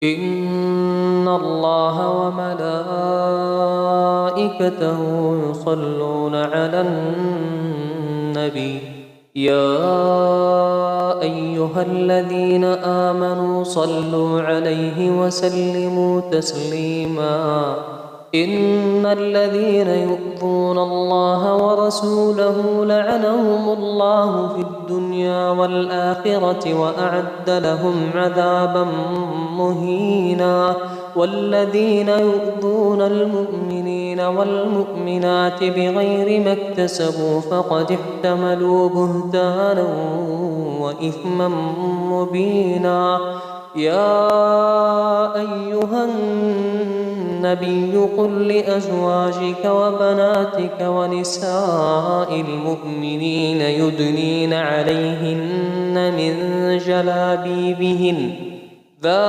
إن الله وملائكته يصلون على النبي يا أيها الذين آمنوا صلوا عليه وسلموا تسليما إن الذين يؤذون الله ورسوله لعنهم الله في الدنيا والآخرة وأعد لهم عذابا مهينا والذين يؤذون المؤمنين والمؤمنات بغير ما اكتسبوا فقد احتملوا بهتانا وإثما مبينا يا أيها النبي قل لأزواجك وبناتك ونساء المؤمنين يدنين عليهن من جلابيبهن